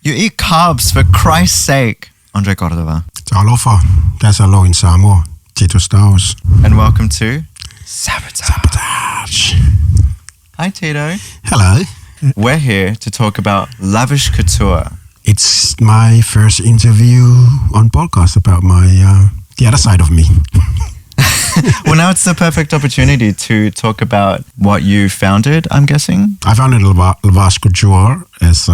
You eat carbs, for Christ's sake. Andre Cordova. Alofa. That's hello in Samoa. Tito Stowers. And welcome to Sabotage. Hi, Tito. Hello. We're here to talk about Lavashe Couture. It's my first interview on podcast about my the other side of me. Well, now it's the perfect opportunity to talk about what you founded, I'm guessing. I founded Lavashe Couture as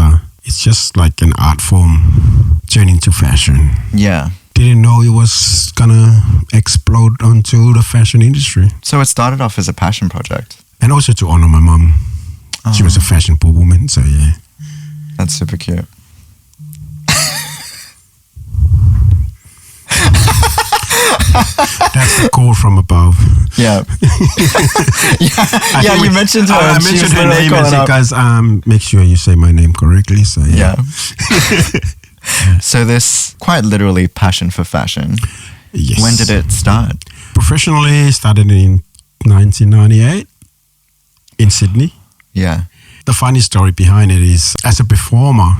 it's just like an art form turned into fashion. Yeah. Didn't know it was gonna explode onto the fashion industry. So it started off as a passion project. And also to honor my mom. Oh. She was a fashionable woman, so yeah. That's super cute. That's the call from above. Yeah. yeah, you mentioned her. I mentioned her name because make sure you say my name correctly. So yeah. So this quite literally passion for fashion. Yes. When did it start? Professionally started in 1998 in Sydney. Yeah. The funny story behind it is as a performer,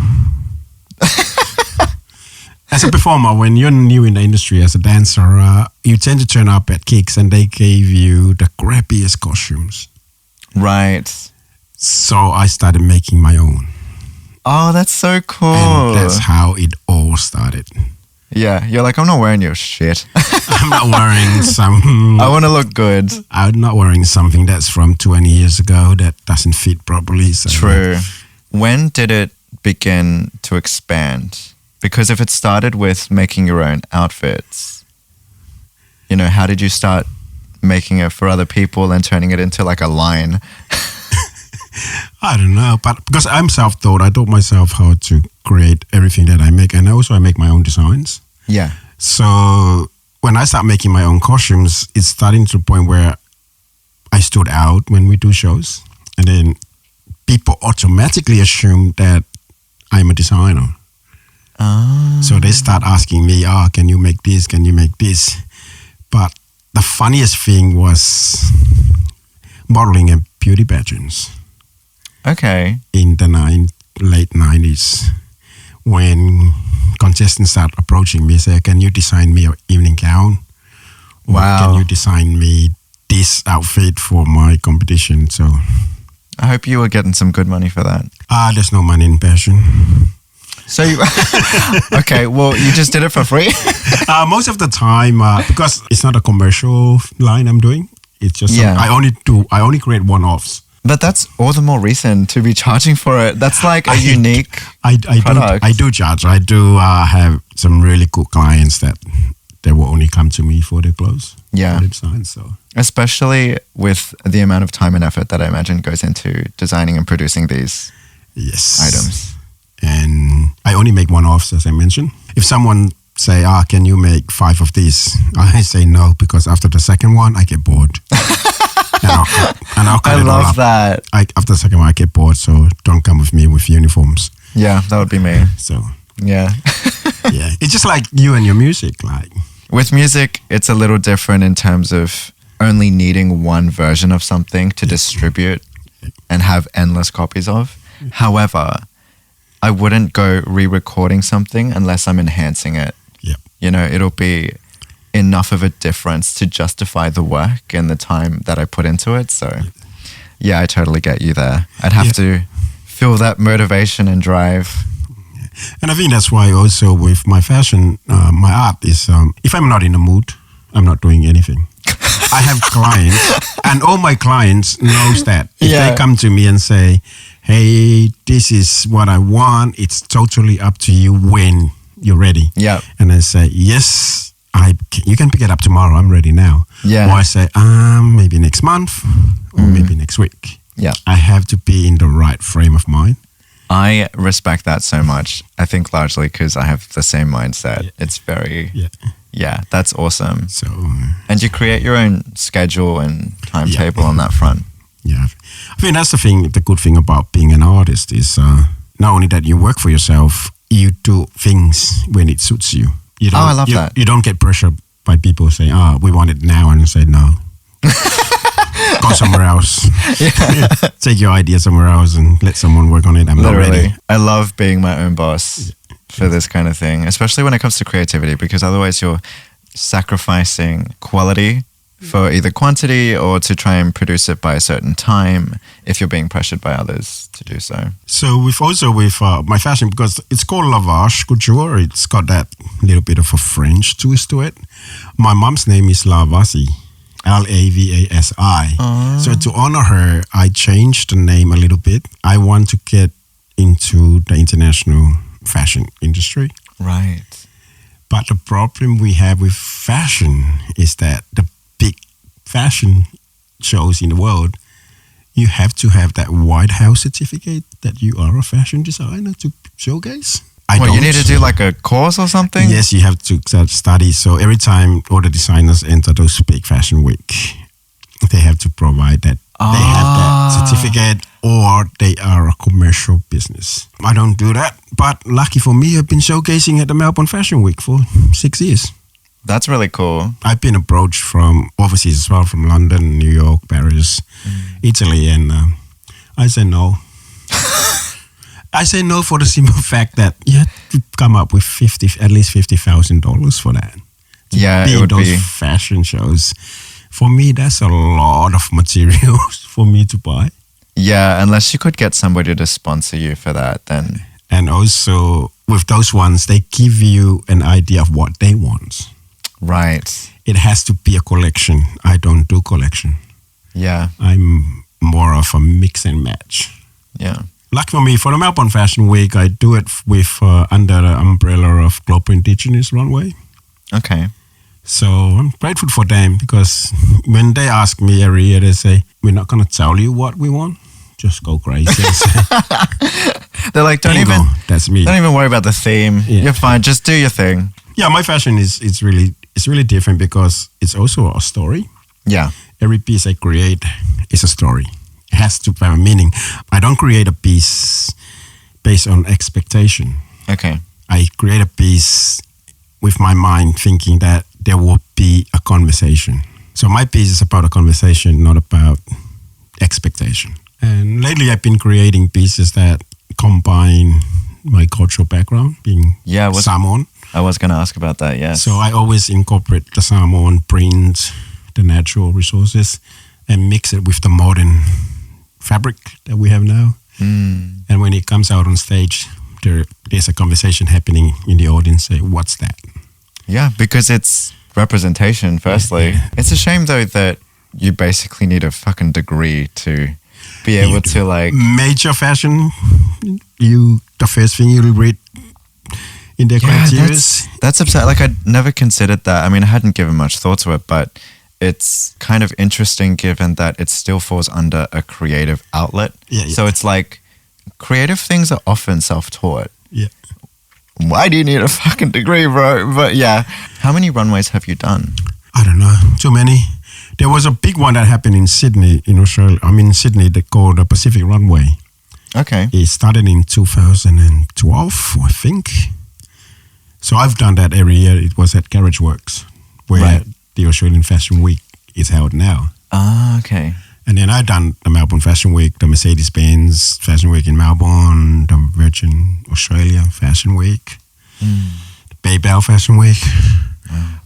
when you're new in the industry as a dancer, you tend to turn up at gigs and they gave you the crappiest costumes. Right. So I started making my own. Oh, that's so cool. And that's how it all started. Yeah, you're like, I'm not wearing your shit. I'm not wearing some... I want to look good. I'm not wearing something that's from 20 years ago that doesn't fit properly. So. True. When did it begin to expand? Because if it started with making your own outfits, you know, how did you start making it for other people and turning it into like a line? I don't know, but because I'm self-taught, I taught myself how to create everything that I make, and also I make my own designs. Yeah. So when I start making my own costumes, it's starting to the point where I stood out when we do shows, and then people automatically assume that I'm a designer. Oh. So they start asking me, can you make this? Can you make this? But the funniest thing was modeling and beauty pageants. Okay. In the late 90s, when contestants start approaching me, say, can you design me an evening gown? Or wow. Can you design me this outfit for my competition? So I hope you were getting some good money for that. There's no money in fashion. So you, okay, well, you just did it for free? Most of the time, because it's not a commercial line I'm doing. It's just, I only create one-offs. But that's all the more reason to be charging for it. That's like a unique product. I do charge. I do have some really cool clients that they will only come to me for their clothes. Yeah. For their designs, so. Especially with the amount of time and effort that I imagine goes into designing and producing these items. And I only make one-offs, as I mentioned. If someone say, can you make 5 of these? I say no, because after the second one, I get bored. and I'll cut I it all love up. that. After the second one, I get bored, so don't come with me with uniforms. Yeah, that would be me. So yeah. Yeah, it's just like you and your music. Like with music, it's a little different in terms of only needing one version of something to distribute and have endless copies of. However, I wouldn't go re-recording something unless I'm enhancing it. Yeah. You know, it'll be enough of a difference to justify the work and the time that I put into it. So yeah, I totally get you there. I'd have to feel that motivation and drive. And I think that's why also with my fashion, my art is, if I'm not in the mood, I'm not doing anything. I have clients and all my clients knows that. If they come to me and say, hey, this is what I want, it's totally up to you when you're ready. Yeah. And I say, yes, you can pick it up tomorrow. I'm ready now. Yeah. Or I say, maybe next month or maybe next week. Yeah. I have to be in the right frame of mind. I respect that so much. I think largely because I have the same mindset. Yeah. It's very, that's awesome. So, and you create your own schedule and timetable on that front. Yeah. I think that's the good thing about being an artist is not only that you work for yourself, you do things when it suits you. I love that. You don't get pressured by people saying, we want it now, and you say no. go somewhere else. Take your idea somewhere else and let someone work on it. I'm not ready. I love being my own boss for this kind of thing, especially when it comes to creativity, because otherwise you're sacrificing quality for either quantity or to try and produce it by a certain time if you're being pressured by others to do so. So with my fashion, because it's called Lavashe Couture, it's got that little bit of a French twist to it. My mom's name is Lavasi, Lavasi. So to honor her, I changed the name a little bit. I want to get into the international fashion industry. Right. But the problem we have with fashion is that the big fashion shows in the world, you have to have that White House certificate that you are a fashion designer to showcase. You need to do like a course or something? Yes, you have to study. So every time all the designers enter those big fashion week, they have to provide that. They have that certificate or they are a commercial business. I don't do that. But lucky for me, I've been showcasing at the Melbourne Fashion Week for 6 years. That's really cool. I've been approached from overseas as well, from London, New York, Paris, Italy, and I say no. I say no for the simple fact that you have to come up with at least $50,000 for that. It would be fashion shows. For me, that's a lot of materials for me to buy. Yeah, unless you could get somebody to sponsor you for that, then. And also with those ones, they give you an idea of what they want. Right. It has to be a collection. I don't do collection. Yeah. I'm more of a mix and match. Yeah. Lucky for me, for the Melbourne Fashion Week, I do it with under the umbrella of Global Indigenous Runway. Okay. So I'm grateful for them because when they ask me every year, they say, we're not going to tell you what we want. Just go crazy. They're like, that's me. Don't even worry about the theme. Yeah. You're fine. Just do your thing. Yeah, my fashion is really different because it's also a story. Yeah. Every piece I create is a story. It has to have a meaning. I don't create a piece based on expectation. Okay. I create a piece with my mind thinking that there will be a conversation. So my piece is about a conversation, not about expectation. And lately I've been creating pieces that combine my cultural background, being Samoan. I was going to ask about that, yes. So I always incorporate the Samoan print, the natural resources, and mix it with the modern fabric that we have now. And when it comes out on stage, there's a conversation happening in the audience. Say, what's that? Yeah, because it's representation, firstly. Yeah. It's a shame, though, that you basically need a fucking degree to be able to, like... Major fashion, the first thing you'll read in their criteria. That's upset. Like, I'd never considered that. I mean, I hadn't given much thought to it, but it's kind of interesting given that it still falls under a creative outlet. Yeah. So it's like, creative things are often self-taught. Yeah. Why do you need a fucking degree, bro? But yeah. How many runways have you done? I don't know. Too many. There was a big one that happened in Sydney, in Australia. I mean, Sydney, they called the Pacific Runway. Okay. It started in 2012, I think. So I've done that every year. It was at Garage Works, where the Australian Fashion Week is held now. Ah, okay. And then I've done the Melbourne Fashion Week, the Mercedes-Benz Fashion Week in Melbourne, the Virgin Australia Fashion Week, the Baybel Fashion Week.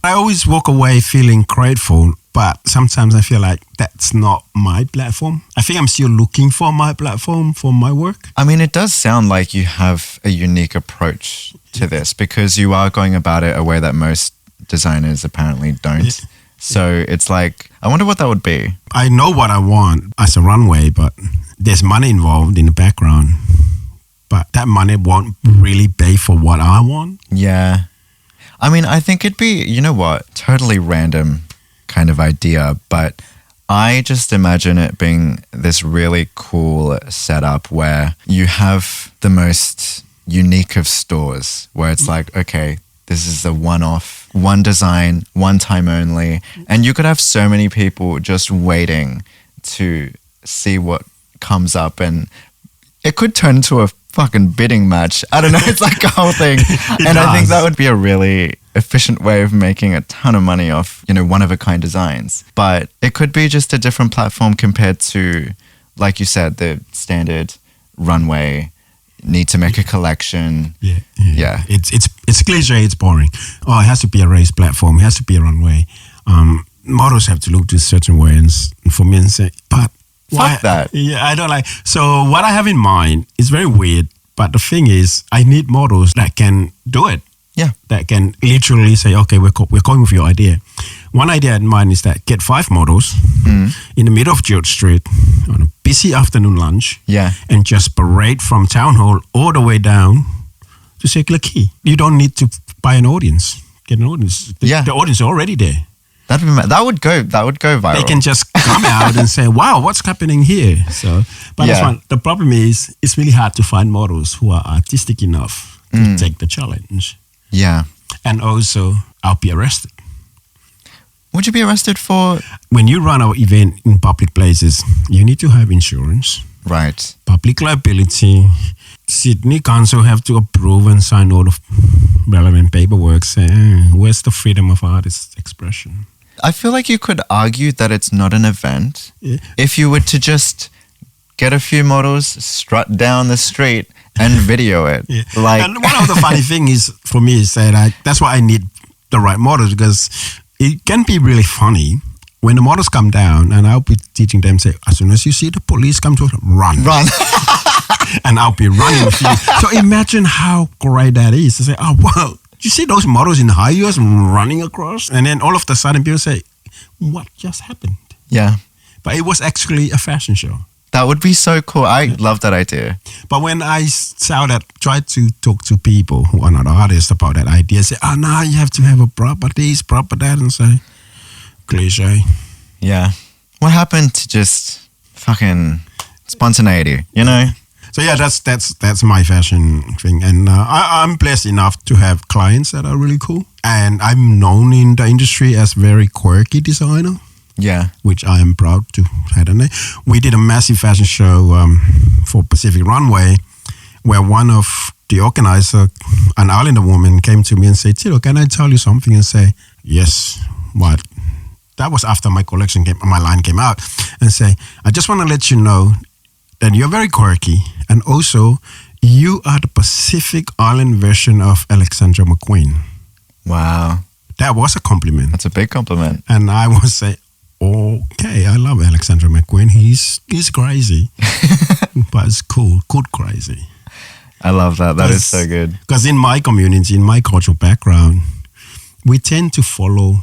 I always walk away feeling grateful, but sometimes I feel like that's not my platform. I think I'm still looking for my platform for my work. I mean, it does sound like you have a unique approach to this because you are going about it a way that most designers apparently don't. Yeah. So it's like, I wonder what that would be. I know what I want as a runway, but there's money involved in the background. But that money won't really pay for what I want. Yeah. I mean, I think it'd be, you know what, totally random kind of idea, but I just imagine it being this really cool setup where you have the most unique of stores where it's like, okay, this is a one-off, one design, one time only. And you could have so many people just waiting to see what comes up. And it could turn into a fucking bidding match. I don't know. It's like a whole thing. And I think that would be a really efficient way of making a ton of money off, one-of-a-kind designs. But it could be just a different platform compared to, like you said, the standard runway, need to make a collection. Yeah. It's cliche, it's boring. Oh, it has to be a race platform, it has to be a runway. Models have to look this certain way, and for me, and say, but why? Fuck that. Yeah, I don't like. So what I have in mind is very weird, but the thing is, I need models that can do it. Yeah. That can literally say, okay, we're going with your idea. One idea in mind is that get 5 models in the middle of George Street on a busy afternoon lunch. Yeah. And just parade from Town Hall all the way down to Circular Quay. You don't need to buy an audience. Get an audience. The audience is already there. That would go viral. They can just come out and say, wow, what's happening here? So, but that's one. The problem is, it's really hard to find models who are artistic enough to take the challenge. Yeah. And also, I'll be arrested. Would you be arrested for? When you run an event in public places, you need to have insurance. Right. Public liability. Sydney Council have to approve and sign all the relevant paperwork saying, where's the freedom of artist expression? I feel like you could argue that it's not an event if you were to just get a few models, strut down the street, and video it. Yeah. Like, and one of the funny thing is for me is that that's why I need the right models, because it can be really funny when the models come down, and I'll be teaching them, say, as soon as you see the police come to run. And I'll be running with you. So imagine how great that is to say, oh wow, you see those models in high heels running across, and then all of a sudden people say, what just happened? Yeah. But it was actually a fashion show. That would be so cool. I love that idea. But when I saw that, tried to talk to people who are not artists about that idea, say, oh, no, you have to have a proper this, proper that, and say, cliche. Yeah. What happened to just fucking spontaneity, So yeah, that's my fashion thing. And I'm blessed enough to have clients that are really cool. And I'm known in the industry as very quirky designer. Yeah. Which I am proud to have done. We did a massive fashion show for Pacific Runway, where one of the organizer, an Islander woman, came to me and said, Tito, can I tell you something? And say, yes, what? That was after my line came out. And say, I just want to let you know that you're very quirky, and also you are the Pacific Island version of Alexandra McQueen. Wow. That was a compliment. That's a big compliment. And I would say, okay, I love Alexandra McQueen. He's crazy, but it's cool crazy. I love that. That is so good. Because in my community, in my cultural background, we tend to follow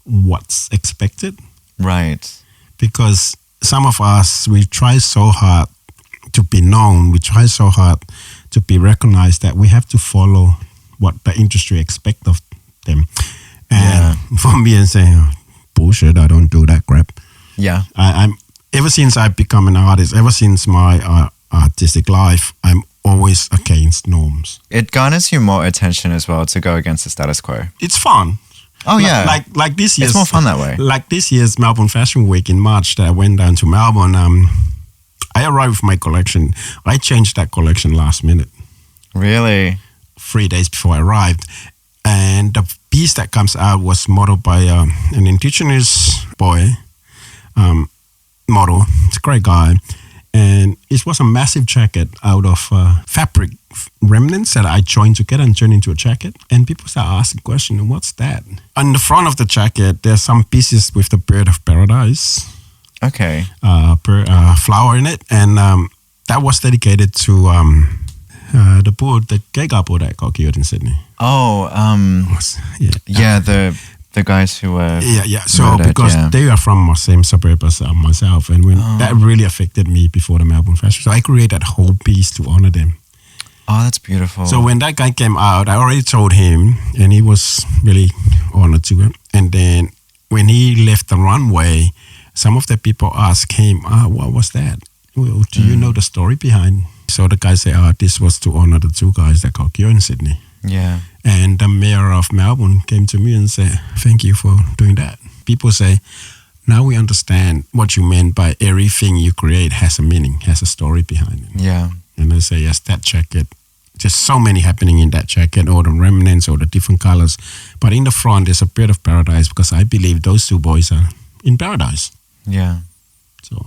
what's expected. Right. Because some of us, we try so hard to be known, we try so hard to be recognized that we have to follow what the industry expects of them. And for me, and saying, bullshit, I don't do that crap. Yeah. I'm ever since I've become an artist, ever since my artistic life, I'm always against norms. It garners you more attention as well to go against the status quo. It's fun. Oh yeah, like this year's. It's more fun that way. Like this year's Melbourne Fashion Week in March, that I went down to Melbourne. I arrived with my collection. I changed that collection last minute. Really? 3 days before I arrived, and the piece that comes out was modeled by an indigenous boy model. It's a great guy, and it was a massive jacket out of fabric remnants that I joined together and turned into a jacket. And people start asking questions, what's that? On the front of the jacket, there's some pieces with the bird of paradise. Okay. Flower in it. And that was dedicated to the gay couple that got killed in Sydney. Oh, the guys who were So murdered, because they are from the same suburb as myself, and when that really affected me before the Melbourne Fashion, so I created that whole piece to honor them. Oh, that's beautiful. So when that guy came out, I already told him, and he was really honored to it. And then when he left the runway, some of the people asked him, what was that? Well, do you know the story behind? So the guy said, this was to honor the 2 guys that got killed in Sydney. Yeah. And the mayor of Melbourne came to me and said, thank you for doing that. People say, now we understand what you meant by everything you create has a meaning, has a story behind it. Yeah. And I say, yes, that jacket just so many happening in that jacket, or the remnants, or the different colors. But in the front, there's a bit of paradise because I believe those two boys are in paradise. Yeah. So,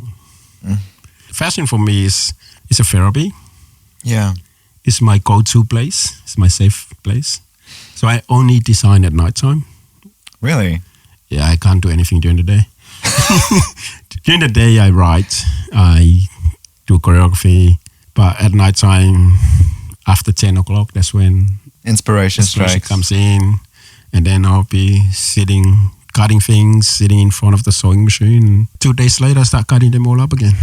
fashion for me is a therapy. Yeah. It's my go-to place. It's my safe place. So I only design at nighttime. Really? Yeah, I can't do anything during the day. During the day, I write, I do choreography, but at nighttime, after 10 o'clock, that's when Inspiration strikes. comes in, and then I'll be sitting, cutting things, sitting in front of the sewing machine. 2 days later, I start cutting them all up again.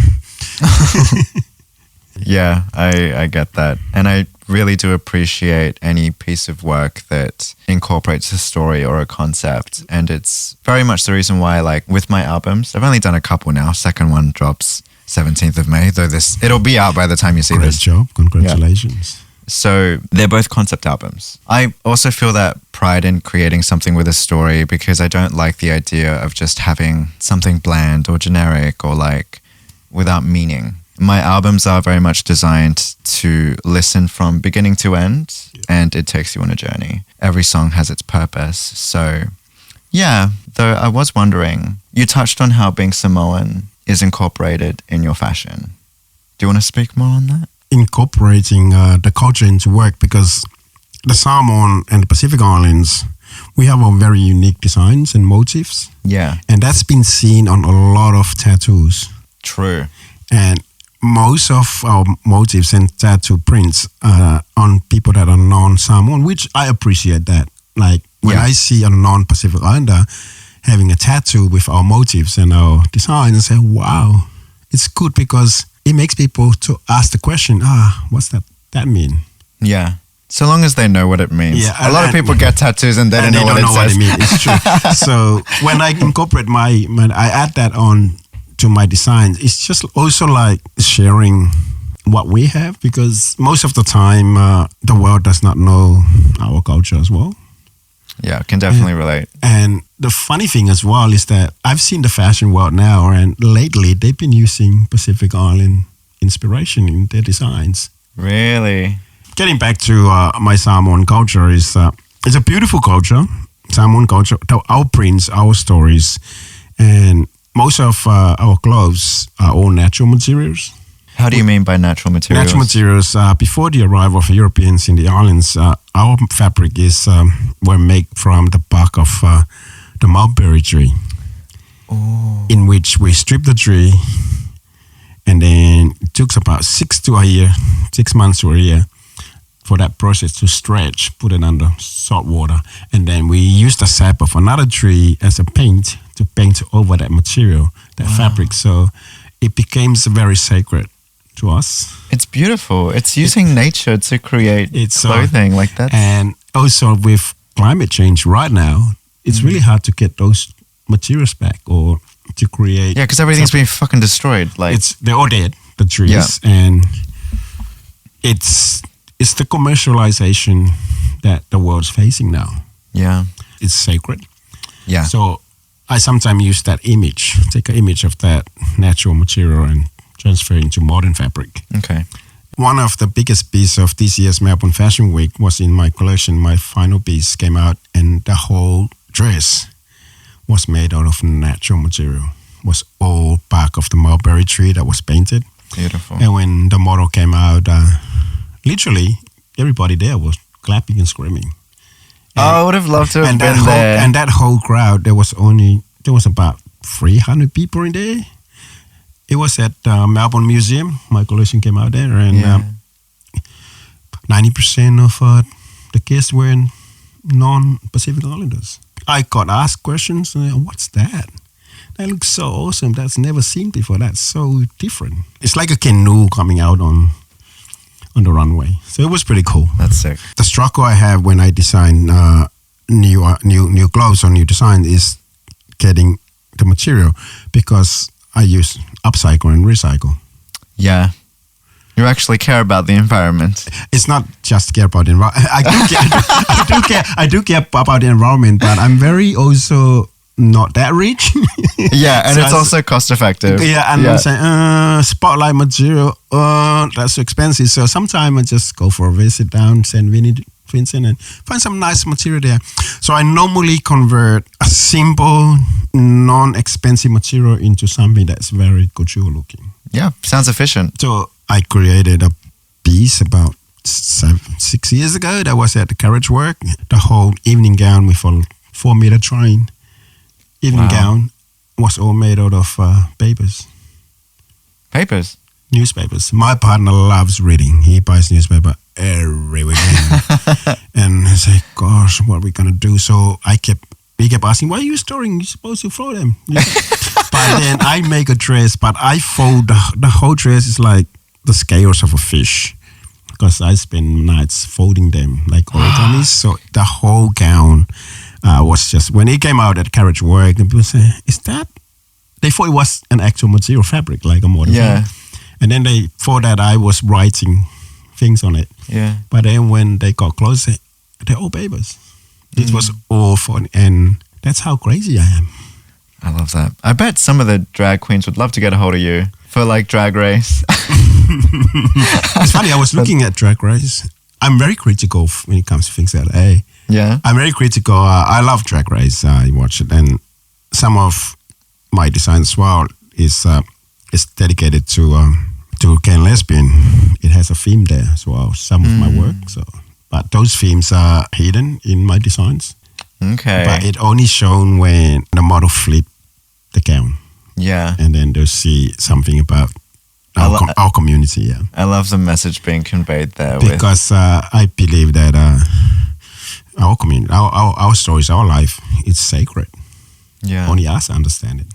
Yeah, I get that. And I really do appreciate any piece of work that incorporates a story or a concept. And it's very much the reason why, like, with my albums, I've only done a couple now. Second one drops 17th of May, though it'll be out by the time you see Great this. job. Congratulations. Yeah. So they're both concept albums. I also feel that pride in creating something with a story because I don't like the idea of just having something bland or generic or like without meaning. My albums are very much designed to listen from beginning to end, and it takes you on a journey. Every song has its purpose. So yeah, though I was wondering, you touched on how being Samoan is incorporated in your fashion. Do you want to speak more on that? Incorporating the culture into work, because the Samoan and the Pacific Islands, we have our very unique designs and motifs. Yeah. And that's been seen on a lot of tattoos. True. And most of our motifs and tattoo prints are on people that are non-Samoan, which I appreciate that. Like when I see a non-Pacific Islander having a tattoo with our motifs and our designs, I say, wow, it's good because it makes people to ask the question, what's that mean? Yeah. So long as they know what it means. Yeah, a lot of people get tattoos and they don't know what it says. It's true. So when I incorporate I add that on to my designs, it's just also like sharing what we have, because most of the time the world does not know our culture as well. Yeah, I can definitely relate. And the funny thing as well is that I've seen the fashion world now, and lately they've been using Pacific Island inspiration in their designs. Really? Getting back to my Samoan culture, it's a beautiful culture, Samoan culture, our prints, our stories, and most of our clothes are all natural materials. How do you mean by natural materials? Natural materials. Before the arrival of Europeans in the islands, our fabric were made from the bark of the mulberry tree, in which we strip the tree, and then it took about 6 months to a year for that process to stretch, put it under salt water, and then we use the sap of another tree as a paint to paint over that material, that fabric. So it became very sacred to us. It's beautiful. It's using nature to create clothing like that. And also with climate change right now, it's really hard to get those materials back or to create. Yeah, because everything's been fucking destroyed. Like they're all dead, the trees, and it's the commercialization that the world's facing now. Yeah, it's sacred. Yeah. So I sometimes use that image, take an image of that natural material and transfer it into modern fabric. Okay. One of the biggest pieces of this year's Melbourne Fashion Week was in my collection. My final piece came out, and the whole dress was made out of natural material. It was all bark of the mulberry tree that was painted. Beautiful. And when the model came out, literally everybody there was clapping and screaming. I would have loved to have been there. And that whole crowd, there was about 300 people in there. It was at Melbourne Museum. My collection came out there, and 90% of the kids were non-Pacific Islanders. I got asked questions, what's that? That looks so awesome. That's never seen before. That's so different. It's like a canoe coming out on the runway. So it was pretty cool. That's sick. The struggle I have when I design new clothes or new design is getting the material, because I use upcycle and recycle. Yeah. You actually care about the environment. It's not just care about the environment. I do care about the environment, but I'm very also not that rich. Yeah, and So it's also cost effective. Yeah, and I'm saying, spotlight material, that's expensive. So sometimes I just go for a visit down St. Vincent and find some nice material there. So I normally convert a simple, non-expensive material into something that's very couture looking. Yeah, sounds efficient. So I created a piece about 6 years ago that was at the carriage work. The whole evening gown with a 4-meter train. Evening gown was all made out of papers. Papers? Newspapers. My partner loves reading. He buys newspaper every weekend. And I say, gosh, what are we going to do? So he kept asking, why are you storing? You're supposed to throw them. But then I make a dress, but I fold the whole dress is like the scales of a fish. Because I spend nights folding them like origamis. So the whole gown was just, when it came out at carriage work, and people say, is that? They thought it was an actual material fabric, like a modern fabric. And then they thought that I was writing things on it. Yeah. But then when they got closer, they're all papers. It was all fun, and that's how crazy I am. I love that. I bet some of the drag queens would love to get a hold of you for like Drag Race. It's funny, I was looking at Drag Race. I'm very critical when it comes to things like that. Yeah. I'm very critical. I love Drag Race. I watch it, and some of my design as well is dedicated to gay and lesbian. It has a theme there as well. Some of my work. So, but those themes are hidden in my designs. Okay. But it only shown when the model flip the gown. Yeah. And then they'll see something about our community. Yeah. I love the message being conveyed there. Because I believe that our community, our stories, our life, it's sacred. Yeah. Only us understand it.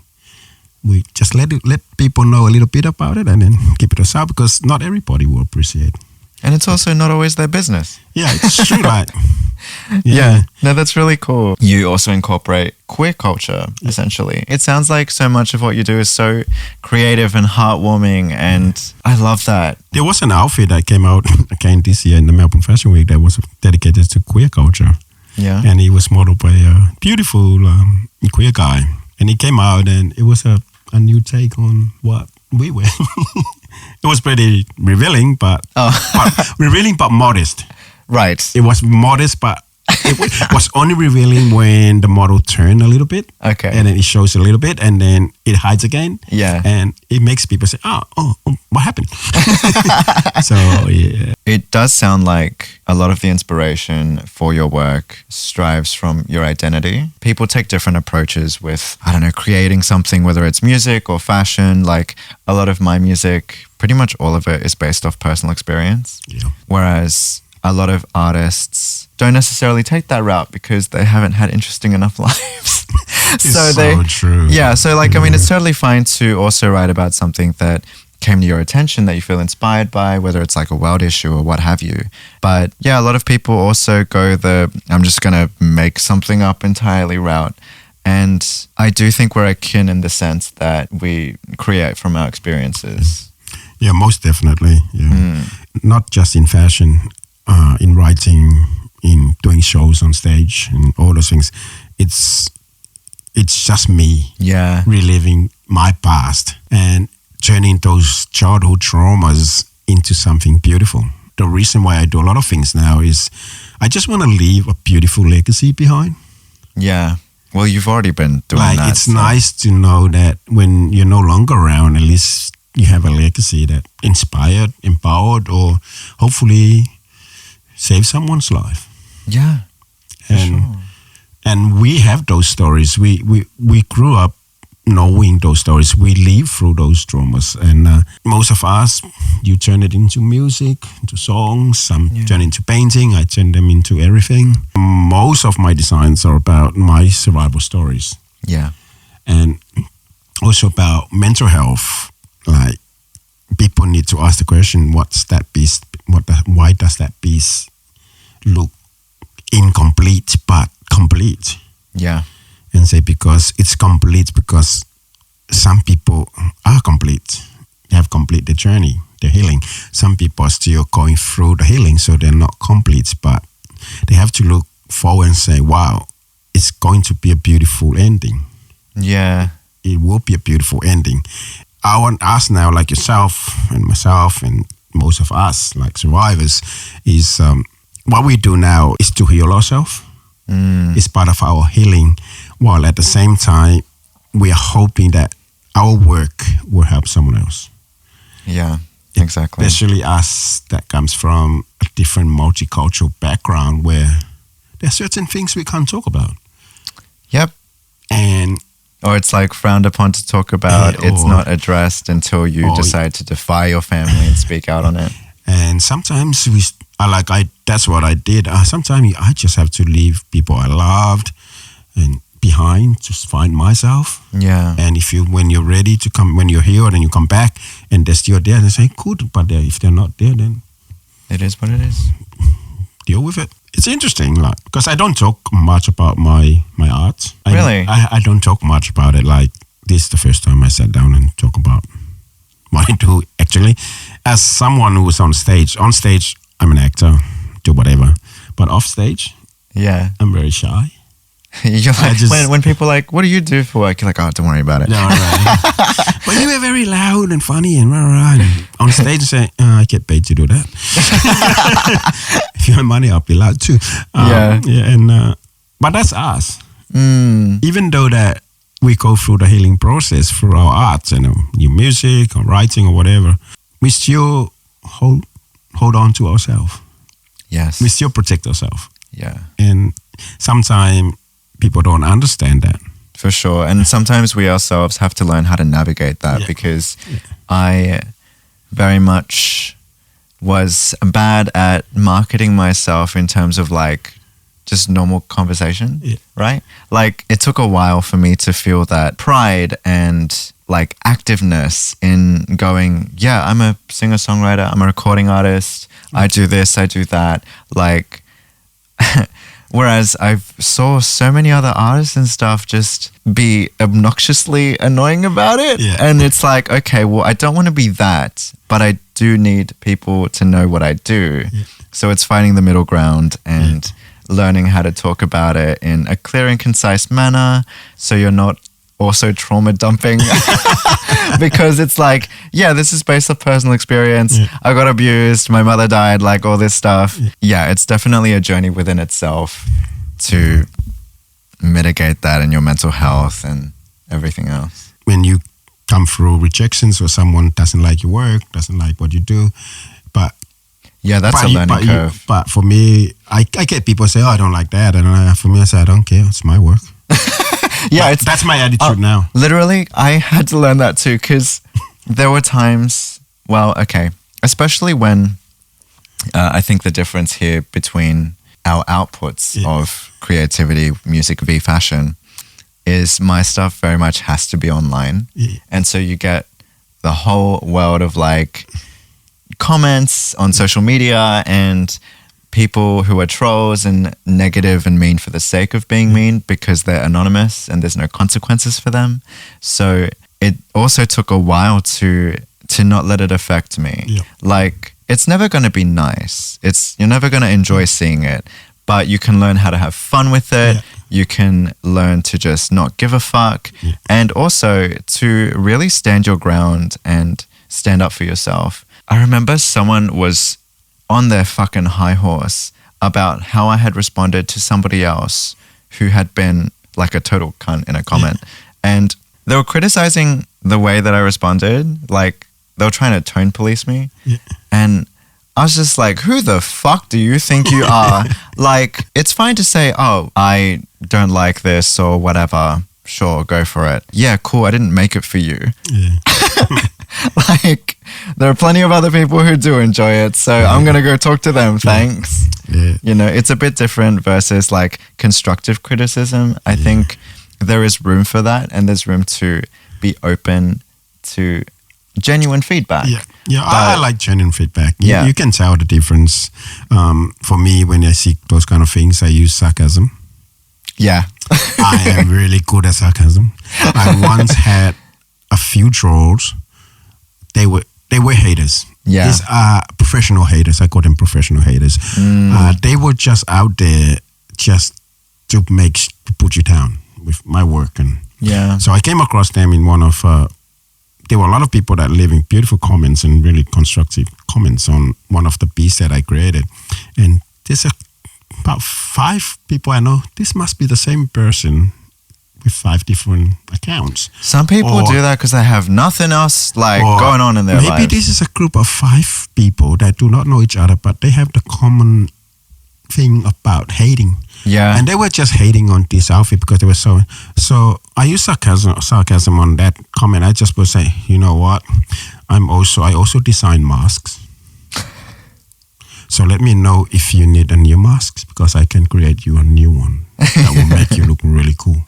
We just let people know a little bit about it and then keep it aside, because not everybody will appreciate. And it's also not always their business. Yeah, it's true. Like, yeah. No, that's really cool. You also incorporate queer culture, essentially. It sounds like so much of what you do is so creative and heartwarming, and I love that. There was an outfit that came out again this year in the Melbourne Fashion Week that was dedicated to queer culture. Yeah. And it was modeled by a beautiful queer guy. And it came out, and it was a new take on what we wear. It was pretty revealing, but revealing but modest. Right. It was modest, but it was only revealing when the model turned a little bit. Okay. And then it shows a little bit, and then it hides again. Yeah. And it makes people say, oh, what happened? So, yeah. It does sound like a lot of the inspiration for your work strives from your identity. People take different approaches with, I don't know, creating something, whether it's music or fashion. Like a lot of my music, pretty much all of it is based off personal experience. Yeah. Whereas a lot of artists don't necessarily take that route because they haven't had interesting enough lives. So true. Yeah. So like, I mean, it's totally fine to also write about something that came to your attention that you feel inspired by, whether it's like a world issue or what have you. But yeah, a lot of people also go I'm just going to make something up entirely route. And I do think we're akin in the sense that we create from our experiences. Yeah, most definitely. Yeah. Not just in fashion, in writing, in doing shows on stage and all those things. It's just me reliving my past and turning those childhood traumas into something beautiful. The reason why I do a lot of things now is I just want to leave a beautiful legacy behind. Yeah. Well, you've already been doing that. It's nice to know that when you're no longer around, at least you have a legacy that inspired, empowered, or hopefully saved someone's life. Yeah. And we have those stories. We grew up knowing those stories. We live through those traumas. And most of us, you turn it into music, into songs. Some turn into painting. I turn them into everything. Most of my designs are about my survival stories. Yeah. And also about mental health. Like, people need to ask the question, what's that piece? Why does that piece look incomplete but complete? Yeah. And say, because it's complete because some people are complete. They have complete the journey, the healing. Some people are still going through the healing, so they're not complete, but they have to look forward and say, wow, it's going to be a beautiful ending. Yeah. It will be a beautiful ending. I want us now, like yourself and myself and most of us, like survivors, is what we do now is to heal ourselves. It's part of our healing, while at the same time, we are hoping that our work will help someone else. Yeah, exactly. Especially us that comes from a different multicultural background where there are certain things we can't talk about. Yep. And or it's like frowned upon to talk about. It's not addressed until you decide to defy your family and speak out on it. And sometimes that's what I did. Sometimes I just have to leave people I loved and behind, just find myself. Yeah. And when you're ready to come, when you're healed and you come back and they're still there, they say, good. But if they're not there, then it is what it is. Deal with it. It's interesting, like, because I don't talk much about my art. Really? I don't talk much about it. Like, this is the first time I sat down and talk about what I do, actually. As someone who was on stage, I'm an actor, do whatever. But off stage, yeah, I'm very shy. You're like, when people are like, what do you do for work? You're like, oh, don't worry about it. No, right. But you were very loud and funny and rah. On stage, say, I get paid to do that. If you have money, I'll be loud too. But that's us. Even though that we go through the healing process through our arts and new music or writing or whatever, we still hold on to ourselves. Yes. We still protect ourselves. Yeah. And sometimes people don't understand that. For sure. And sometimes we ourselves have to learn how to navigate that because I very much was bad at marketing myself in terms of like just normal conversation, right? Like it took a while for me to feel that pride and like activeness in going, yeah, I'm a singer-songwriter, I'm a recording artist, I do this, I do that. Like, whereas I saw so many other artists and stuff just be obnoxiously annoying about it. Yeah. And it's like, okay, well, I don't want to be that, but I do need people to know what I do. Yeah. So it's finding the middle ground and learning how to talk about it in a clear and concise manner so you're not also trauma dumping because it's like, yeah, this is based off personal experience. I got abused, my mother died, like all this stuff. Yeah, it's definitely a journey within itself to mitigate that in your mental health and everything else. When you come through rejections or someone doesn't like your work, doesn't like what you do, but yeah, that's a learning curve. But for me, I get people say, oh, I don't like that. And for me, I say, I don't care. It's my work. Yeah, that's my attitude now. Literally, I had to learn that too because there were times, especially when I think the difference here between our outputs of creativity, music v fashion, is my stuff very much has to be online. Yeah. And so you get the whole world of like comments on social media and people who are trolls and negative and mean for the sake of being mean because they're anonymous and there's no consequences for them. So it also took a while to not let it affect me. Yeah. Like, it's never going to be nice. You're never going to enjoy seeing it, but you can learn how to have fun with it. Yeah. You can learn to just not give a fuck and also to really stand your ground and stand up for yourself. I remember someone was on their fucking high horse about how I had responded to somebody else who had been like a total cunt in a comment. Yeah. And they were criticizing the way that I responded. Like, they were trying to tone police me. Yeah. And I was just like, who the fuck do you think you are? Like, it's fine to say, oh, I don't like this or whatever. Sure, go for it. Yeah, cool. I didn't make it for you. Yeah. Like, there are plenty of other people who do enjoy it, so I'm going to go talk to them, thanks. Yeah. You know, it's a bit different versus like constructive criticism. I think there is room for that and there's room to be open to genuine feedback. Yeah, I like genuine feedback. You can tell the difference. For me, when I see those kind of things, I use sarcasm. Yeah. I am really good at sarcasm. I once had a few trolls. They were haters. Yeah. These are professional haters. I call them professional haters. They were just out there just to put you down with my work. And Yeah. So I came across them in one of. There were a lot of people that leaving beautiful comments and really constructive comments on one of the beats that I created, and there's about 5 people I know. This must be the same person with 5 different accounts. Some people do that because they have nothing else going on in their lives. Maybe this is a group of 5 people that do not know each other, but they have the common thing about hating. Yeah. And they were just hating on this outfit because they were so I use sarcasm on that comment. I just would say, you know what? I also design masks. So let me know if you need a new mask, because I can create you a new one that will make you look really cool.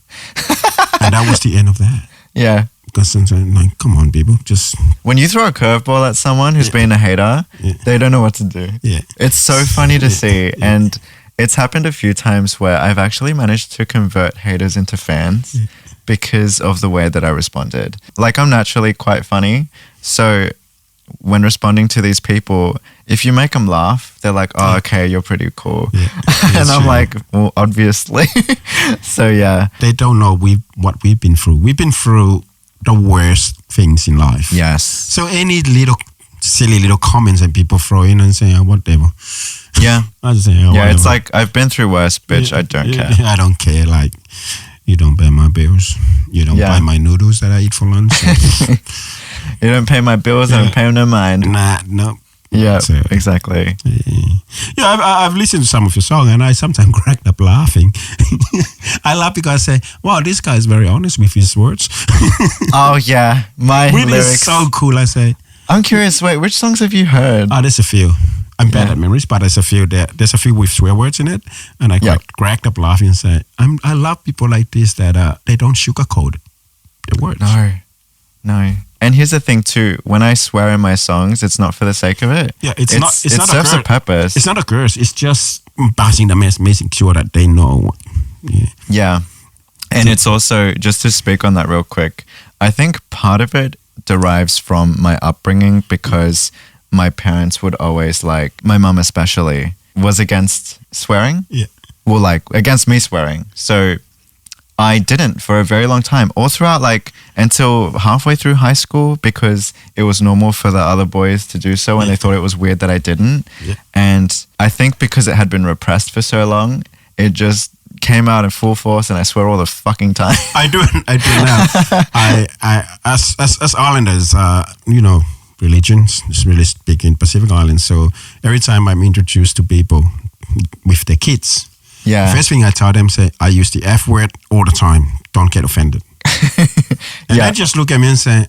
And that was the end of that. Yeah. Because I'm like, come on, people, just... When you throw a curveball at someone who's being a hater, they don't know what to do. Yeah. It's so funny to see. And it's happened a few times where I've actually managed to convert haters into fans because of the way that I responded. Like, I'm naturally quite funny. So when responding to these people, if you make them laugh, they're like, oh, okay, you're pretty cool. Yeah, and I'm like, well, obviously. So, yeah. They don't know what we've been through. We've been through the worst things in life. Yes. So any silly little comments that people throw in and say, oh, whatever. Yeah. I just say, oh, yeah, whatever. it's like, I've been through worse, bitch. I don't care. I don't care. Like, you don't pay my bills. You don't buy my noodles that I eat for lunch. You don't pay my bills, I don't pay no mind. Nah, no. Yeah, so, exactly. Yeah, I've listened to some of your song and I sometimes cracked up laughing. I laugh because I say, wow, this guy is very honest with his words. Oh, yeah. My really lyrics. So cool, I say. I'm curious, wait, which songs have you heard? Oh, there's a few. I'm bad at memories, but there's a few there. There's a few with swear words in it. And I cracked up laughing and say, I love people like this that they don't sugarcoat their words. No. And here's the thing too, when I swear in my songs, it's not for the sake of it. Yeah, it serves a purpose. It's not a curse. It's just passing the message, making sure that they know. Yeah. And it's also, just to speak on that real quick, I think part of it derives from my upbringing, because my parents would always, like, my mum especially, was against swearing. Yeah. Well, like, against me swearing. So I didn't for a very long time, all throughout, like, until halfway through high school, because it was normal for the other boys to do so, and they thought it was weird that I didn't. Yeah. And I think because it had been repressed for so long, it just came out in full force, and I swear all the fucking time. I do now. I as Islanders, religions, just really speaking Pacific Islands. So every time I'm introduced to people with their kids, the first thing I tell them, say, I use the F word all the time. Don't get offended. And they just look at me and say,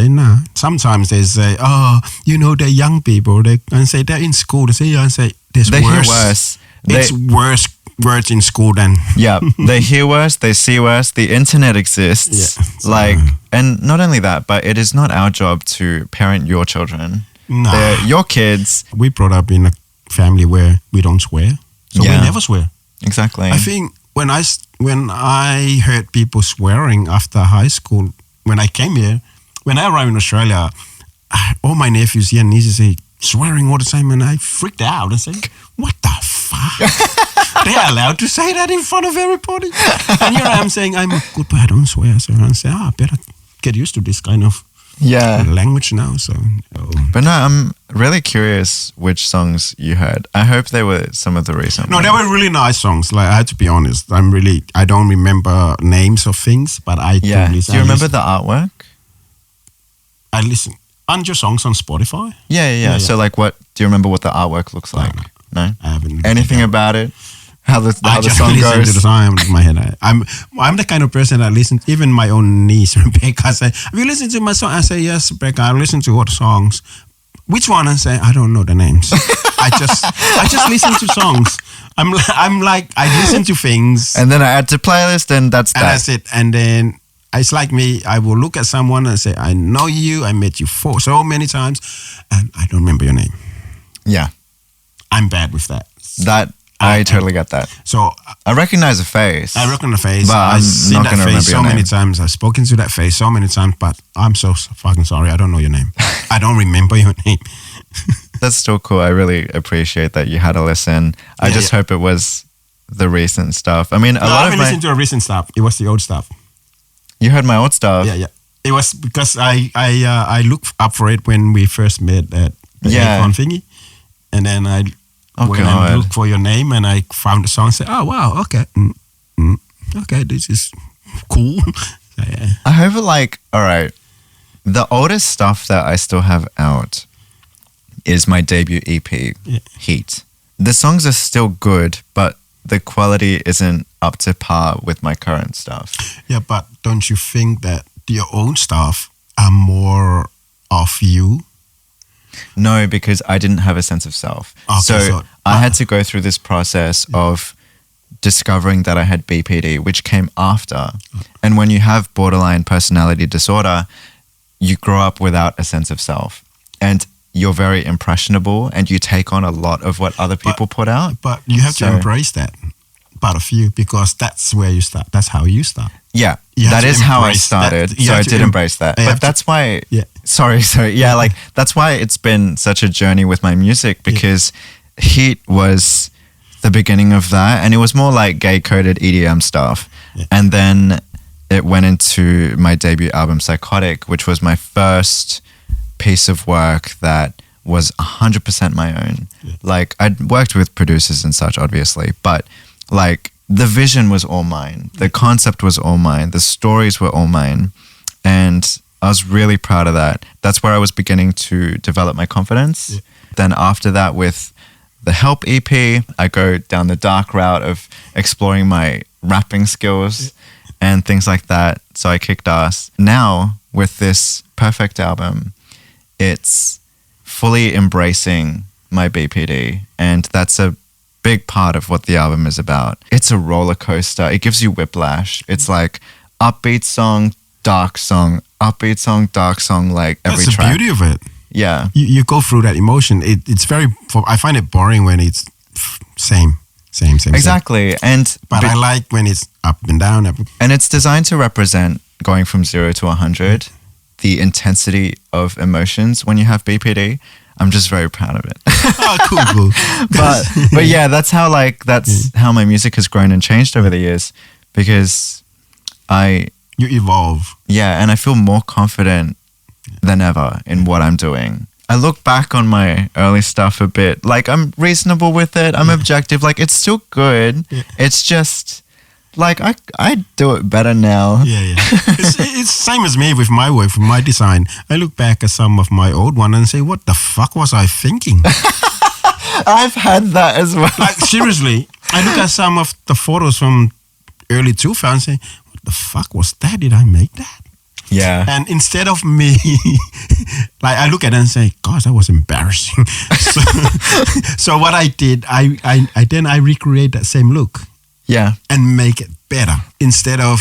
nah. Sometimes they say, oh, they're young people. And say, they're in school. They say, yeah, and say, they hear worse. It's worse words in school than. Yeah, they hear worse, they see worse. The internet exists. Yeah, and not only that, but it is not our job to parent your children. No. They're your kids. We brought up in a family where we don't swear. So we never swear. Exactly. I think when I heard people swearing after high school, when I came here, when I arrived in Australia, all my nephews and nieces say swearing all the time, and I freaked out and said, what the fuck? They are allowed to say that in front of everybody? And here I am saying, I'm a good boy, I don't swear. So I say, I better get used to this kind of language now. So, But no, I'm really curious which songs you heard. I hope they were some of the recent ones. They were really nice songs. Like, I had to be honest. I don't remember names of things, but I do listen. Do you remember the artwork? I listen. Aren't your songs on Spotify? Yeah. So, like, do you remember what the artwork looks like? No? I haven't. Anything about it? How the song goes? I just listen to the song in my head. I'm the kind of person that listens. Even my own niece, Rebecca, say, have you listened to my song? I say, yes, Rebecca, I listen to all the songs. Which one? I say, I don't know the names. I just listen to songs. I'm like, I listen to things. And then I add to playlist, and that's that's it. And then it's like me, I will look at someone and say, I know you, I met you so many times, and I don't remember your name. Yeah. I'm bad with that. I totally get that. So I recognize a face. I recognize a face. But I've seen that face so many times. I've spoken to that face so many times, but I'm so fucking sorry. I don't know your name. I don't remember your name. That's still cool. I really appreciate that you had a listen. I just hope it was the recent stuff. I mean, I haven't listened to the recent stuff. It was the old stuff. You heard my old stuff? Yeah. It was because I looked up for it when we first met at the Acorn thingy. And then I looked for your name and I found the song and said, oh, wow, okay. Okay, this is cool. Yeah. I hope all right, the oldest stuff that I still have out is my debut EP, Heat. The songs are still good, but the quality isn't up to par with my current stuff. Yeah, but don't you think that your own stuff are more of you? No, because I didn't have a sense of self. Okay, so I had to go through this process of discovering that I had BPD, which came after. And when you have borderline personality disorder, you grow up without a sense of self. And you're very impressionable and you take on a lot of what other people put out. But you have to embrace that part of you because that's where you start. That's how you start. Yeah, that is how I started. So I did embrace that. But that's why, sorry. Yeah, that's why it's been such a journey with my music because Heat was the beginning of that. And it was more like gay-coded EDM stuff. Yeah. And then it went into my debut album, Psychotic, which was my first piece of work that was 100% my own. Yeah. I'd worked with producers and such, obviously, but the vision was all mine. The concept was all mine. The stories were all mine. And I was really proud of that. That's where I was beginning to develop my confidence. Yeah. Then after that, with the Help EP, I go down the dark route of exploring my rapping skills and things like that. So I kicked ass. Now, with this Perfect album, it's fully embracing my BPD. And that's a big part of what the album is about. It's a roller coaster. It gives you whiplash. It's like upbeat song, dark song, upbeat song, dark song, every track. That's the beauty of it. Yeah. You go through that emotion. It's very, I find it boring when it's same. Exactly. But I like when it's up and down. And it's designed to represent going from 0 to 100, the intensity of emotions when you have BPD. I'm just very proud of it. Oh, cool. but yeah, that's how how my music has grown and changed over the years because you evolve. Yeah, and I feel more confident than ever in what I'm doing. I look back on my early stuff a bit. I'm reasonable with it. I'm objective. It's still good. Yeah. It's just I do it better now. Yeah. It's same as me with my work, with my design. I look back at some of my old one and say, what the fuck was I thinking? I've had that as well. Seriously, I look at some of the photos from early 2000s and say, what the fuck was that? Did I make that? Yeah. And instead of me, I look at it and say, gosh, that was embarrassing. So what I did, I recreate that same look. Yeah. And make it better. Instead of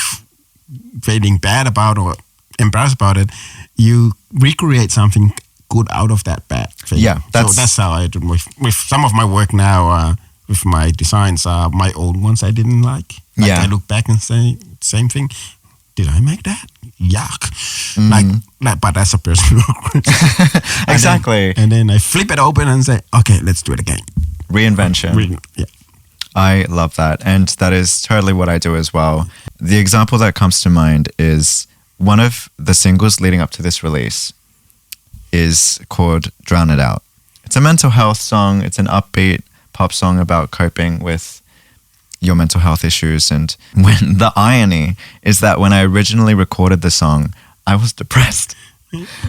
feeling bad about or embarrassed about it, you recreate something good out of that bad thing. Yeah. So that's how I do with some of my work now, with my designs, my old ones I didn't like. I look back and say, same thing. Did I make that? Yuck. But that's a personal Exactly. And then I flip it open and say, okay, let's do it again. Reinvention. Yeah. I love that. And that is totally what I do as well. The example that comes to mind is one of the singles leading up to this release is called Drown It Out. It's a mental health song. It's an upbeat pop song about coping with your mental health issues. And when the irony is that when I originally recorded the song, I was depressed.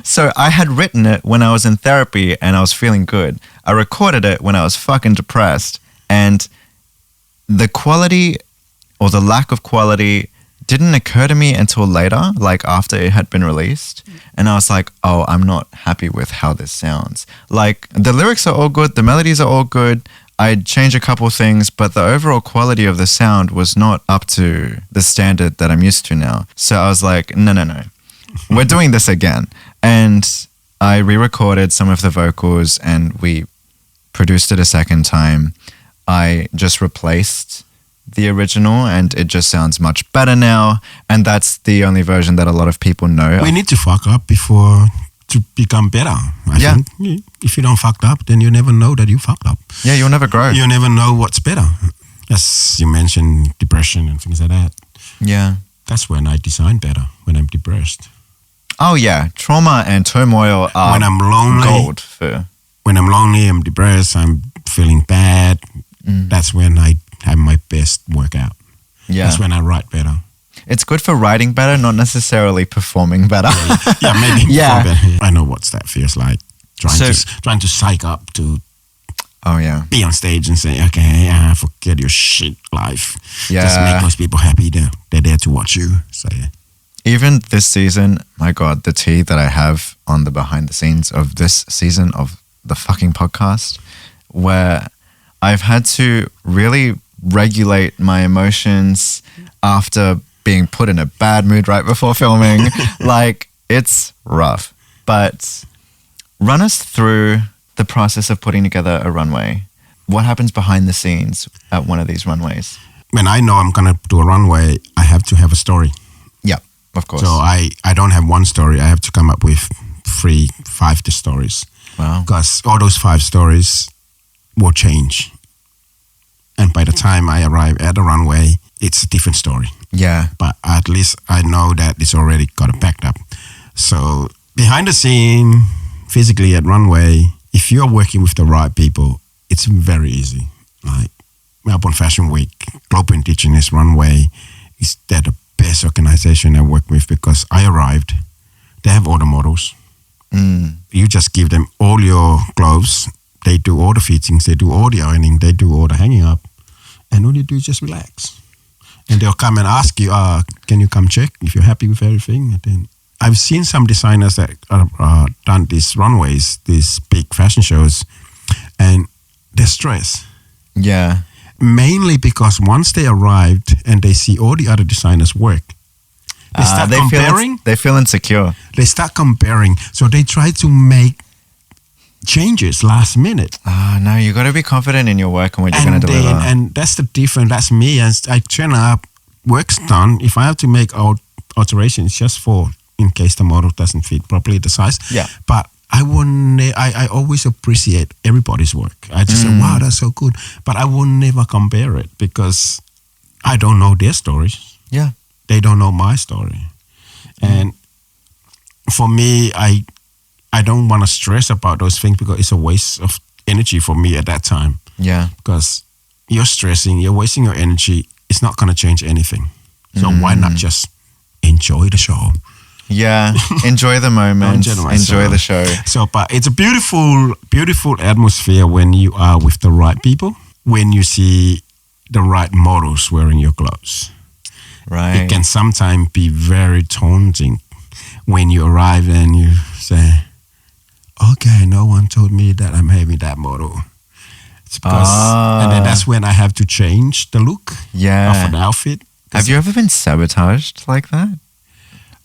So I had written it when I was in therapy and I was feeling good. I recorded it when I was fucking depressed. And the quality or the lack of quality didn't occur to me until later, after it had been released. And I was like, oh, I'm not happy with how this sounds. The lyrics are all good. The melodies are all good. I'd change a couple things, but the overall quality of the sound was not up to the standard that I'm used to now. So I was like, no. We're doing this again. And I re-recorded some of the vocals and we produced it a second time. I just replaced the original and it just sounds much better now. And that's the only version that a lot of people know. We need to fuck up before to become better. I think if you don't fuck up, then you never know that you fucked up. Yeah, you'll never grow. You never know what's better. As you depression and things like that. Yeah. That's when I design better, when I'm depressed. Oh, yeah. Trauma and turmoil are When I'm lonely, gold for... when I'm lonely, I'm depressed, I'm feeling bad. That's when I have my best workout. Yeah. That's when I write better. It's good for writing better, not necessarily performing better. Yeah, maybe. Yeah. Better. I know what that feels like. Trying to psych up to Oh, yeah. be on stage and say, okay, forget your shit life. Yeah. Just make those people happy. They're there to watch you. So, yeah. Even this season, my God, the tea that I have on the behind the scenes of this season of the fucking podcast, where I've had to really regulate my emotions after being put in a bad mood right before filming. Like, it's rough. But run us through the process of putting together a runway. What happens behind the scenes at one of these runways? When I know I'm going to do a runway, I have to have a story. Yeah, of course. So I don't have one story. I have to come up with 5 stories. Wow. Because all those 5 stories will change. And by the time I arrive at the runway, it's a different story. Yeah. But at least I know that it's already got it backed up. So behind the scene, physically at runway, if you're working with the right people, it's very easy. Like Melbourne Fashion Week, Global Indigenous Runway is the best organization I work with because I arrived. They have all the models. You just give them all your clothes. They do all the fittings. They do all the ironing. They do all the hanging up. And all you do is just relax. And they'll come and ask you, can you come check if you're happy with everything? And then I've seen some designers that done these runways, these big fashion shows, and they're stressed. Yeah. Mainly because once they arrived and they see all the other designers work, they start comparing. They feel insecure. They start comparing. So they try to make changes last minute. No, you got to be confident in your work and what you're going to deliver. And that's the difference. That's me. As I turn up, work's done. If I have to make alterations just for in case the model doesn't fit properly the size. Yeah. But I always appreciate everybody's work. I just say, wow, that's so good. But I will never compare it because I don't know their stories. Yeah. They don't know my story. And for me, I don't want to stress about those things because it's a waste of energy for me at that time. Yeah. Because you're stressing, you're wasting your energy. It's not going to change anything. So why not just enjoy the show? Yeah. Enjoy the moment. Enjoy the show. So, but it's a beautiful, beautiful atmosphere when you are with the right people, when you see the right models wearing your clothes. Right. It can sometimes be very taunting when you arrive and you say, okay, no one told me that I'm having that model. It's because, and then that's when I have to change the look of an outfit. Have you ever been sabotaged like that?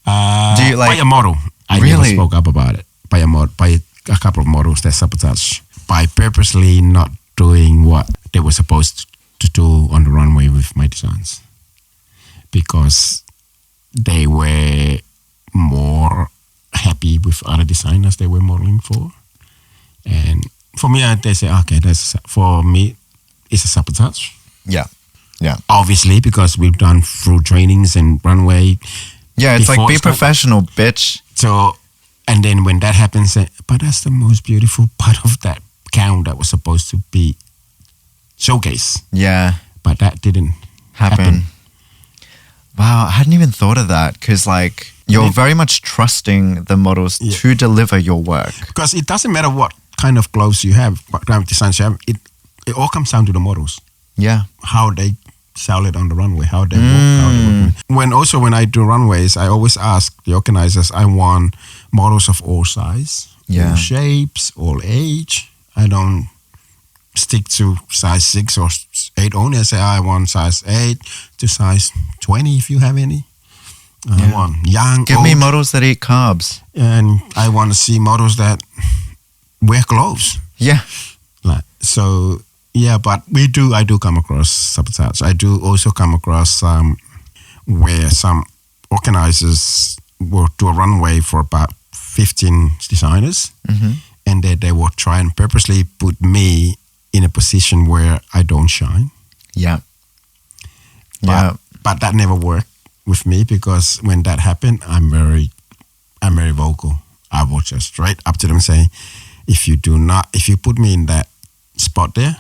Do you by a model? I really? never spoke up about it. By a couple of models that sabotage by purposely not doing what they were supposed to do on the runway with my designs, because they were more happy with other designers they were modeling for. And for me, they say, okay, for me, it's a sabotage. Yeah. Yeah. Obviously, because we've done through trainings and runway. Yeah, it's like, be professional, bitch. So, and then when that happens, but that's the most beautiful part of that gown that was supposed to be showcase. Yeah. But that didn't happen. Wow, I hadn't even thought of that because like you're very much trusting the models to deliver your work. Because it doesn't matter what kind of clothes you have, what kind of designs you have, it all comes down to the models. Yeah. How they sell it on the runway, how they work. When I do runways, I always ask the organizers, I want models of all size, all shapes, all age. I don't stick to size 6 or 8 only. I say I want size 8 to size 20 if you have any. I want young, Give me models that eat carbs. And I want to see models that wear clothes. Yeah. So, but I do come across sabotage. I do also come across where some organizers will do a runway for about 15 designers, and they will try and purposely put me in a position where I don't shine. Yeah. But that never worked with me because when that happened, I'm very vocal. I will just straight up to them say, if you put me in that spot there,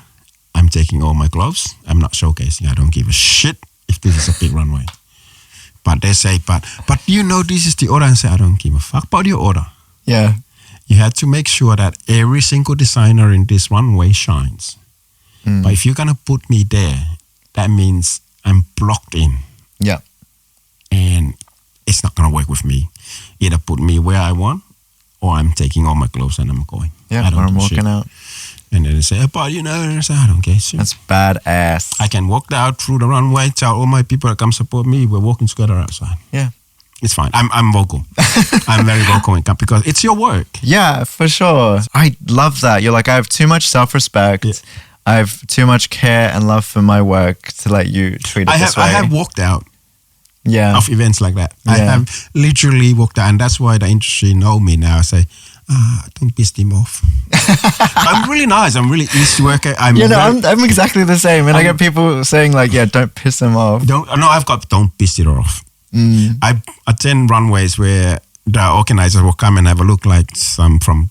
I'm taking all my gloves. I'm not showcasing. I don't give a shit if this is a big runway. But they say, but this is the order. And I say, I don't give a fuck about your order. Yeah. You had to make sure that every single designer in this runway shines. But if you're going to put me there, that means I'm blocked in. Yeah. And it's not going to work with me. Either put me where I want or I'm taking all my clothes and I'm going. Yeah, or I'm walking out. And then they say, but and I say, I don't care. That's badass. I can walk out through the runway, tell all my people that come support me, we're walking together outside. Yeah. It's fine. I'm vocal. I'm very vocal because it's your work. Yeah, for sure. I love that. You're like, I have too much self-respect. Yeah. I have too much care and love for my work to let you treat it this way. I have walked out of events like that. Yeah. I have literally walked out. And that's why the industry know me now. I say, don't piss them off. I'm really nice. I'm really easy worker. I'm exactly the same. And I get people saying like, don't piss them off. Don't piss it off. I attend runways where the organizers will come and have a look, like some from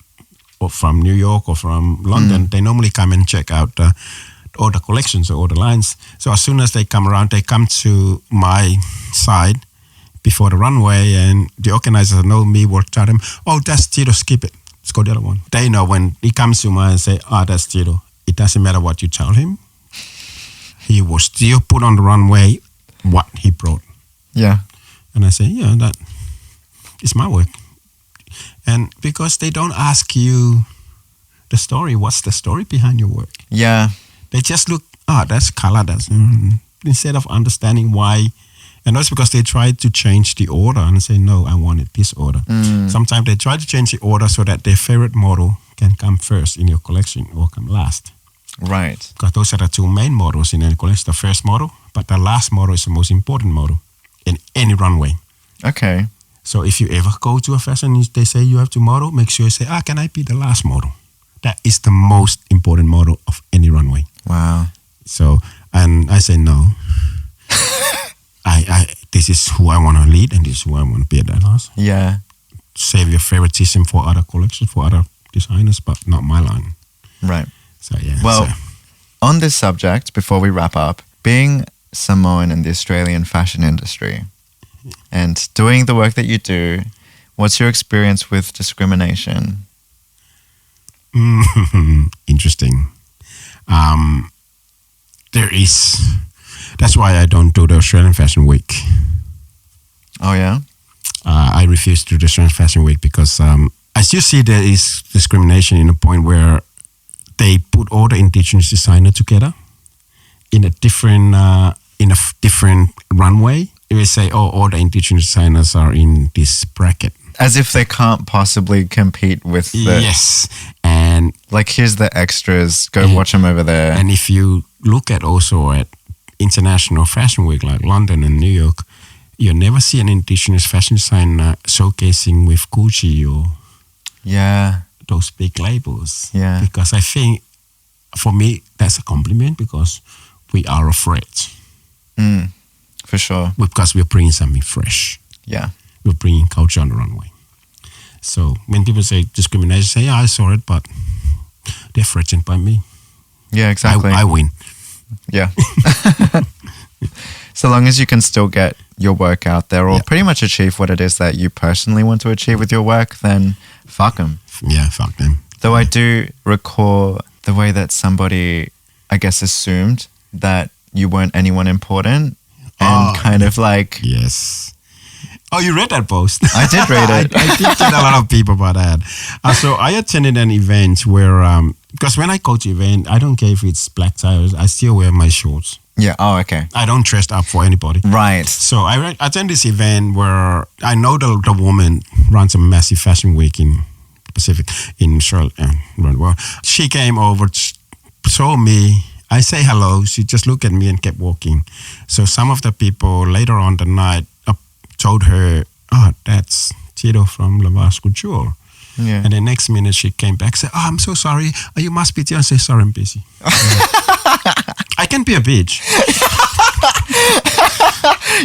New York or from London. They normally come and check out all the collections or all the lines. So as soon as they come around, they come to my side before the runway, and the organizers know me, will tell them, that's Tito, skip it. Let's go the other one. They know when he comes to mine and say, that's Tito. It doesn't matter what you tell him. He will still put on the runway what he brought. Yeah. And I say, that is my work. And because they don't ask you the story, what's the story behind your work? Yeah. They just look, that's color. Instead of understanding why. And that's because they try to change the order and say, no, I wanted this order. Sometimes they try to change the order so that their favorite model can come first in your collection or come last. Right. Because those are the two main models in any collection. The first model, but the last model is the most important model in any runway. Okay. So if you ever go to a fashion, they say you have to model, make sure you say, can I be the last model? That is the most important model of any runway. Wow. So, and I say no. This is who I want to lead and this is who I want to be at that last. Yeah. Save your favoritism for other collections, for other designers, but not my line. Right. So, yeah. Well, on this subject, before we wrap up, being Samoan in the Australian fashion industry and doing the work that you do, what's your experience with discrimination? Interesting. There is. That's why I don't do the Australian Fashion Week. Oh, yeah? I refuse to do the Australian Fashion Week because I still see there is discrimination in a point where they put all the indigenous designers together in a different runway. They say, all the indigenous designers are in this bracket. As if they can't possibly compete with the... Yes. And... like, here's the extras. Go watch them over there. And if you look at also at International Fashion Week like London and New York, you never see an indigenous fashion designer showcasing with Gucci or those big labels. Yeah. Because I think, for me, that's a compliment because we are afraid. For sure. Because we're bringing something fresh. Yeah. We're bringing culture on the runway. So when people say discrimination, say, I saw it, but they're threatened by me. Yeah, exactly. I win. Yeah. So long as you can still get your work out there or pretty much achieve what it is that you personally want to achieve with your work, then fuck them. Yeah, fuck them. Though I do recall the way that somebody, I guess, assumed that you weren't anyone important and kind of like... Yes. Oh, you read that post? I did read it. I did tell a lot of people about that. So I attended an event where, because when I coach event, I don't care if it's black tie, I still wear my shorts. Yeah. Oh, okay. I don't dress up for anybody. Right. So I attend this event where I know the woman runs a massive fashion week in the Pacific, in Charlotte, around the world. She came over, saw me. I say hello. She just looked at me and kept walking. So some of the people later on the night told her, that's Tito from Lavashe Couture. Yeah. And the next minute she came back and said, I'm so sorry. You must be Tito. I say, sorry, I'm busy. I can be a bitch.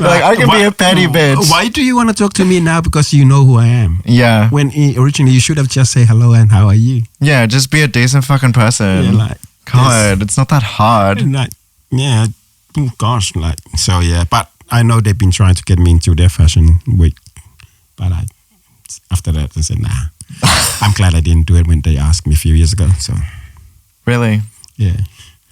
Like, I can be a petty bitch. Why do you want to talk to me now? Because you know who I am. Yeah. When originally you should have just say hello and how are you? Yeah, just be a decent fucking person. Yeah, like, God, it's not that hard. like, yeah, oh gosh, like, so yeah. But I know they've been trying to get me into their fashion week, but after that I said nah. I'm glad I didn't do it when they asked me a few years ago. So Really? yeah.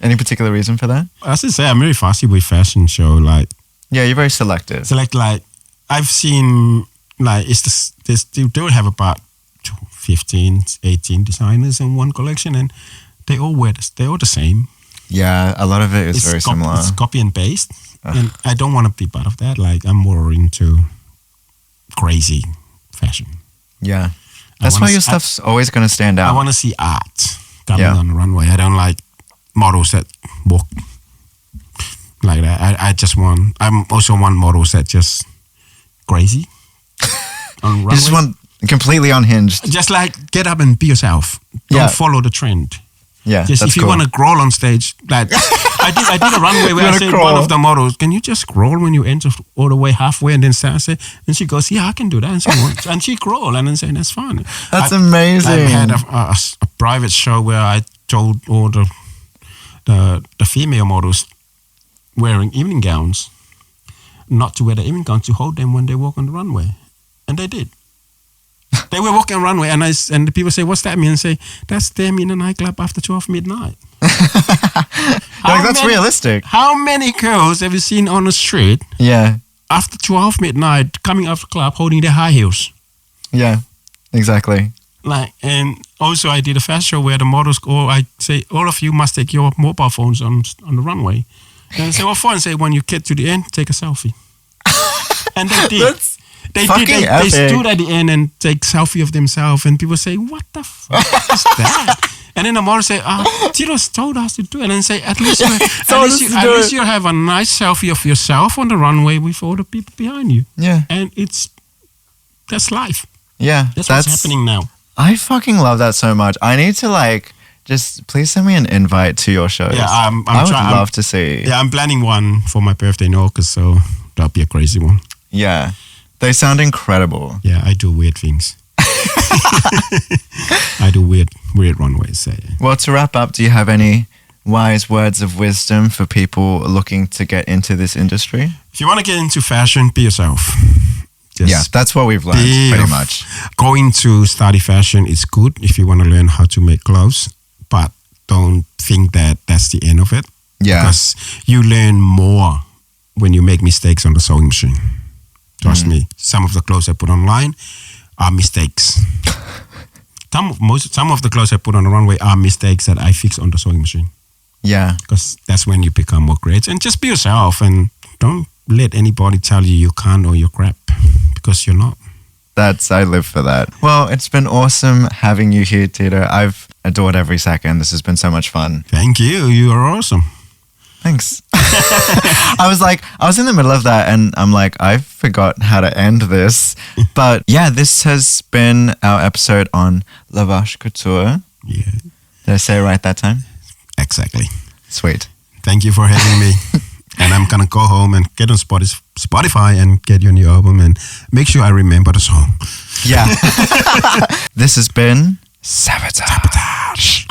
Any particular reason for that? As I say, I'm very fussy with fashion show. Like, Yeah, you're very selective. like I've seen like they still have about 15, 18 designers in one collection, and they all they're all the same. Yeah, a lot of it is very similar. It's copy and paste, and I don't want to be part of that. Like, I'm more into crazy fashion. Yeah. That's why your stuff's always going to stand out. I want to see art coming on the runway. I don't like models that walk like that. I'm also one models that just crazy on runway. You just want completely unhinged. Just like, get up and be yourself. Don't follow the trend. Yeah, Just if you want to crawl on stage, like I did a runway where I said one of the models, can you just crawl when you enter all the way halfway and then stand? And she goes, yeah, I can do that. And she crawl and then say, that's fun. That's amazing. I had a private show where I told all the female models wearing evening gowns not to wear the evening gowns, to hold them when they walk on the runway, and they did. They were walking on the runway, and the people say, "What's that mean?" And say, "That's them in a nightclub after 12 midnight." That's realistic. How many girls have you seen on the street? Yeah. After 12 midnight, coming out of the club holding their high heels? Yeah. Exactly. Like, and also I did a fashion show where the models go. I say, all of you must take your mobile phones on the runway. And I say, what for? And say, when you get to the end, take a selfie. And they did. They stood at the end and take selfie of themselves, and people say, "What the fuck is that?" And then the model say, "Tito told us to do it." And then say, "At least you have a nice selfie of yourself on the runway with all the people behind you." Yeah, and that's life. Yeah, that's what's happening now. I fucking love that so much. I need to just please send me an invite to your shows. Yeah, I would love to see. Yeah, I'm planning one for my birthday in August, so that'll be a crazy one. Yeah. They sound incredible. Yeah, I do weird things. I do weird runways. Well, to wrap up, do you have any wise words of wisdom for people looking to get into this industry? If you want to get into fashion, be yourself. That's what we've learned pretty much. Going to study fashion is good if you want to learn how to make clothes, but don't think that that's the end of it. Yeah. Because you learn more when you make mistakes on the sewing machine. Trust me, some of the clothes I put online are mistakes. Some of the clothes I put on the runway are mistakes that I fix on the sewing machine. Yeah. Because that's when you become more creative. And just be yourself, and don't let anybody tell you can't or you're crap, because you're not. I live for that. Well, it's been awesome having you here, Tito. I've adored every second. This has been so much fun. Thank you. You are awesome. Thanks. I was in the middle of that, and I'm like, I forgot how to end this. But yeah, this has been our episode on Lavashe Couture. Yeah. Did I say it right that time? Exactly. Sweet. Thank you for having me. And I'm going to go home and get on Spotify and get your new album and make sure I remember the song. Yeah. This has been Sabotage.